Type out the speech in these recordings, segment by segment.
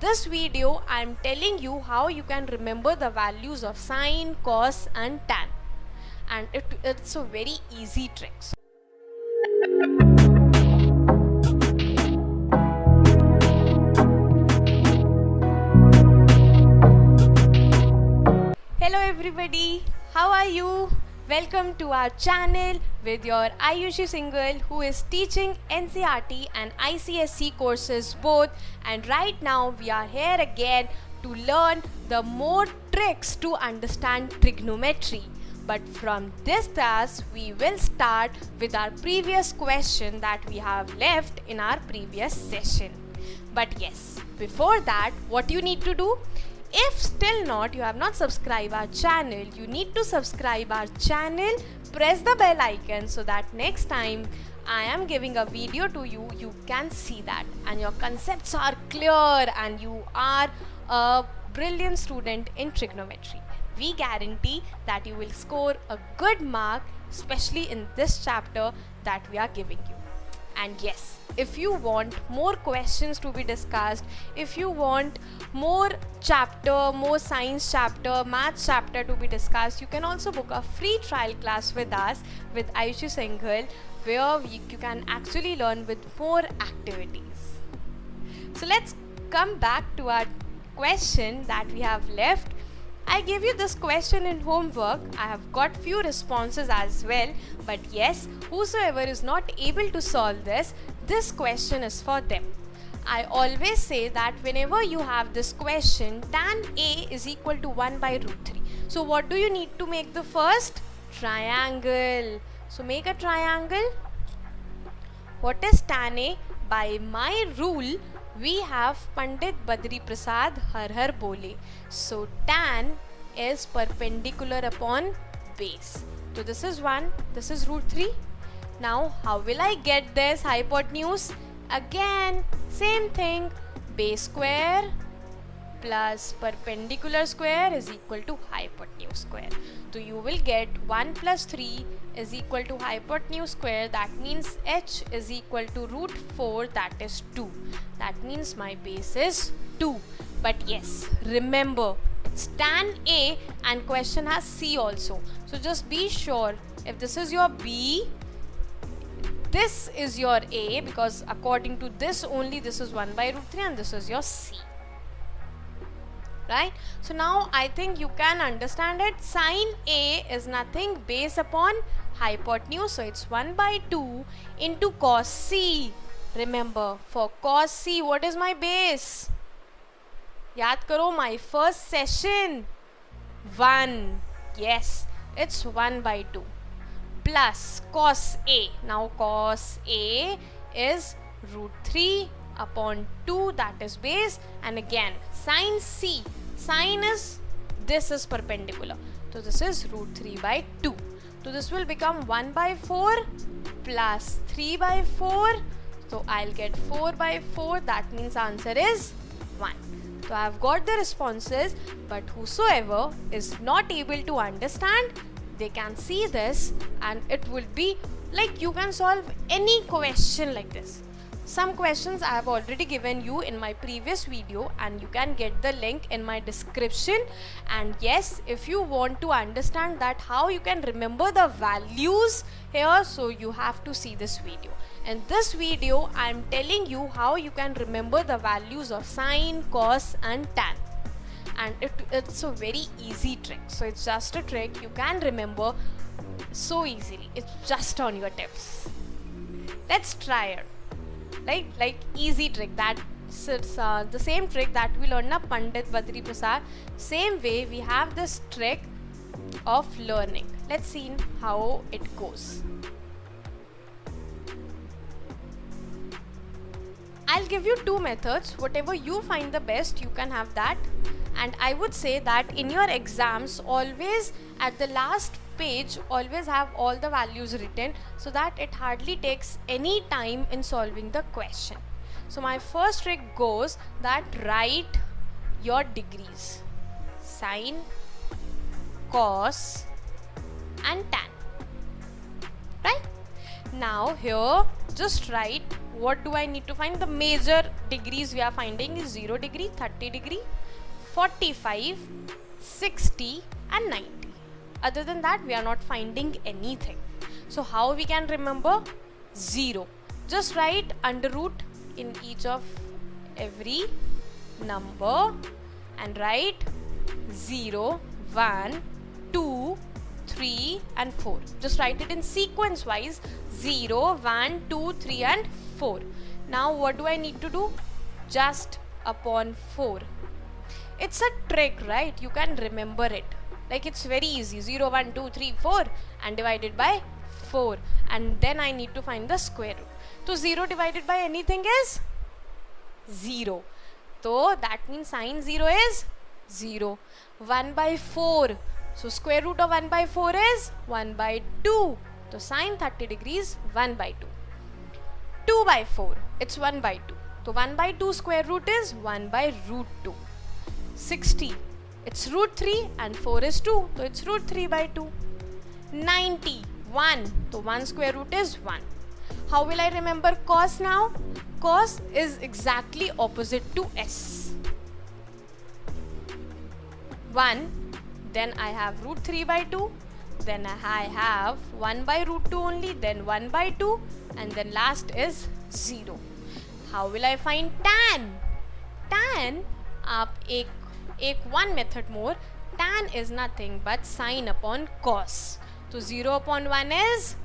this video I am telling you how you can remember the values of sine, cos and tan, and it's a very easy trick. Hello everybody, how are you? Welcome to our channel with your Ayushi Singhal, who is teaching NCERT and ICSE courses both, and right now we are here again to learn the more tricks to understand trigonometry. But from this class we will start with our previous question that we have left in our previous session. But yes, before that, what you need to do? If still not, you have not subscribed our channel, you need to subscribe our channel, press the bell icon so that next time I am giving a video to you, you can see that and your concepts are clear and you are a brilliant student in trigonometry. We guarantee that you will score a good mark, especially in this chapter that we are giving you. And yes, if you want more questions to be discussed, if you want more science chapter, math chapter to be discussed, you can also book a free trial class with us, with Ayushi Singhal, where you can actually learn with more activities. So let's come back to our question that we have left. I gave you this question in homework. I have got few responses as well, but yes, whosoever is not able to solve this question is for them. I always say that whenever you have this question, tan A is equal to 1 by root 3. So what do you need to make the first? Triangle. So make a triangle. What is tan A? By my rule, we have Pandit Badri Prasad Har Har Bole. So tan is perpendicular upon base. So this is 1, this is root 3. Now how will I get this hypotenuse? Again, same thing, base square plus perpendicular square is equal to hypotenuse square. So you will get 1 plus 3 is equal to hypotenuse square, that means h is equal to root 4, that is 2. That means my base is 2. But yes, remember, it's tan A and question has C also. So just be sure, if this is your B, this is your A, because according to this only, this is 1 by root 3 and this is your C. Right? So now I think you can understand it. Sine A is nothing, base upon hypotenuse. So it's 1 by 2 into cos C. Remember, for cos C, what is my base? Yaad karo, my first session. 1. Yes, it's 1 by 2. Plus cos A. Now cos A is root 3 upon 2, that is base, and again sine C. Sine is, this is perpendicular, so this is root 3 by 2. So this will become 1 by 4 plus 3 by 4. So I'll get 4 by 4, that means answer is 1. So I have got the responses, but whosoever is not able to understand, they can see this and it will be like you can solve any question like this. Some questions I have already given you in my previous video and you can get the link in my description. And yes, if you want to understand that how you can remember the values here, so you have to see this video. In this video, I am telling you how you can remember the values of sine, cos and tan. And it's a very easy trick. So it's just a trick you can remember so easily. It's just on your tips. Let's try it. Like easy trick, that's the same trick that we learned na Pandit Badri Prasad. Same way we have this trick of learning. Let's see how it goes. I'll give you two methods. Whatever you find the best, you can have that. And I would say that in your exams, always at the last page, always have all the values written so that it hardly takes any time in solving the question. So my first trick goes that write your degrees: sine, cos and tan. Right? Now here just write what do I need to find? The major degrees we are finding is 0 degree, 30 degree, 45, 60 and 90. Other than that, we are not finding anything. So how we can remember? 0. Just write under root in each of every number and write 0, 1, 2, 3 and 4. Just write it in sequence wise, 0, 1, 2, 3 and 4. Now what do I need to do? Just upon 4. It's a trick, right? You can remember it. Like it's very easy, 0, 1, 2, 3, 4 and divided by 4. And then I need to find the square root. So 0 divided by anything is 0. So that means sine 0 is 0. 1 by 4. So square root of 1 by 4 is 1 by 2. So sine 30 degrees 1 by 2. 2 by 4. It's 1 by 2. So 1 by 2 square root is 1 by root 2. 60. It's root 3 and 4 is 2. So it's root 3 by 2. 90. 1. So 1 square root is 1. How will I remember cos now? Cos is exactly opposite to S. 1. Then I have root 3 by 2. Then I have 1 by root 2 only. Then 1 by 2. And then last is 0. How will I find tan? Tan, आप एक one method more. Tan is nothing but sine upon cos. So 0 upon 1 is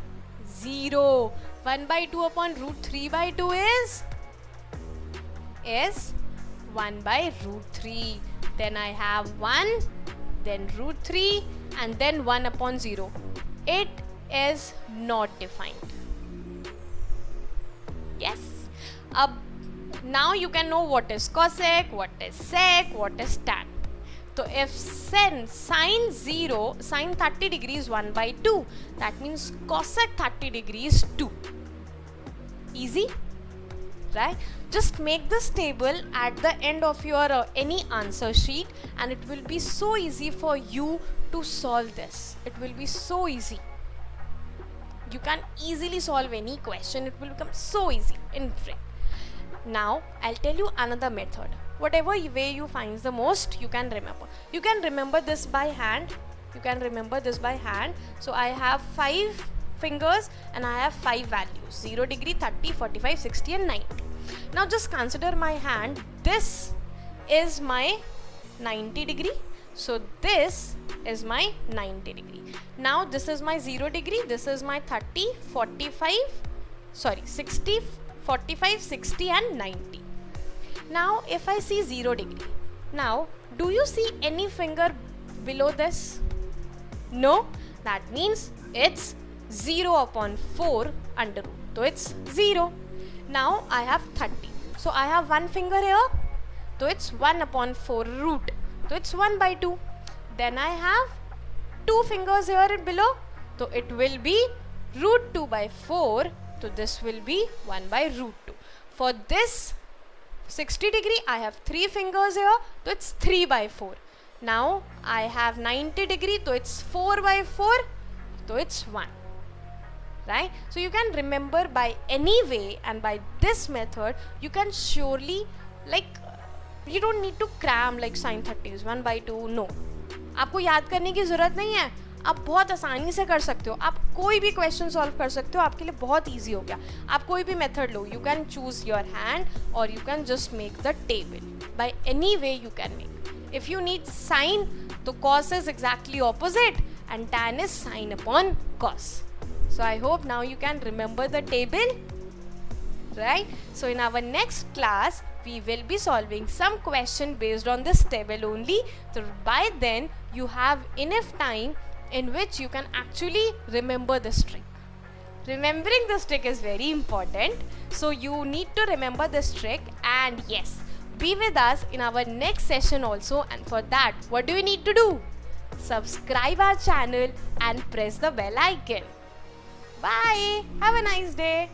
0. 1 by 2 upon root 3 by 2 is 1 by root 3. Then I have 1, then root 3 and then 1 upon 0. It is not defined. Yes. Now you can know what is cosec, what is sec, what is tan. So if sine 30 degrees 1 by 2, that means cosec 30 degrees 2. Easy, right? Just make this table at the end of your any answer sheet and it will be so easy for you to solve this. It will be so easy. You can easily solve any question. It will become so easy in fact. Now I'll tell you another method. Whatever way you find the most, you can remember. You can remember this by hand. So I have 5 fingers and I have 5 values, 0 degree, 30, 45, 60 and 90. Now just consider my hand. This is my 90 degree. So this is my 90 degree. Now this is my 0 degree. This is my 30, 60, 45, 60 and 90. Now if I see 0 degree. Now do you see any finger below this? No. That means it's 0 upon 4 under root. So it's 0. Now I have 30. So I have 1 finger here. So it's 1 upon 4 root. So it's 1 by 2. Then I have 2 fingers here and below. So it will be root 2 by 4. So this will be 1 by root 2. For this 60 degree, I have 3 fingers here. So it's 3 by 4. Now I have 90 degree. So it's 4 by 4. So it's 1. Right? So you can remember by any way, and by this method you can surely, like, you don't need to cram like sin 30 is 1 by 2. No, आपको याद करने की ज़रूरत नहीं है. आप बहुत आसानी से कर सकते हो. आप कोई भी क्वेश्चन सॉल्व कर सकते हो. आपके लिए बहुत ईजी हो गया. आप कोई भी मेथड लो. You can choose your hand और you can just make the table. By any way you can make. If you need sine, तो cos is exactly opposite and tan is sin upon cos. So I hope now you can remember the table, right? So in our next class, we will be solving some question based on this table only. So by then you have enough time in which you can actually remember this trick. Remembering this trick is very important. So you need to remember this trick, and yes, be with us in our next session also. And for that, what do we need to do? Subscribe our channel and press the bell icon. Bye. Have a nice day.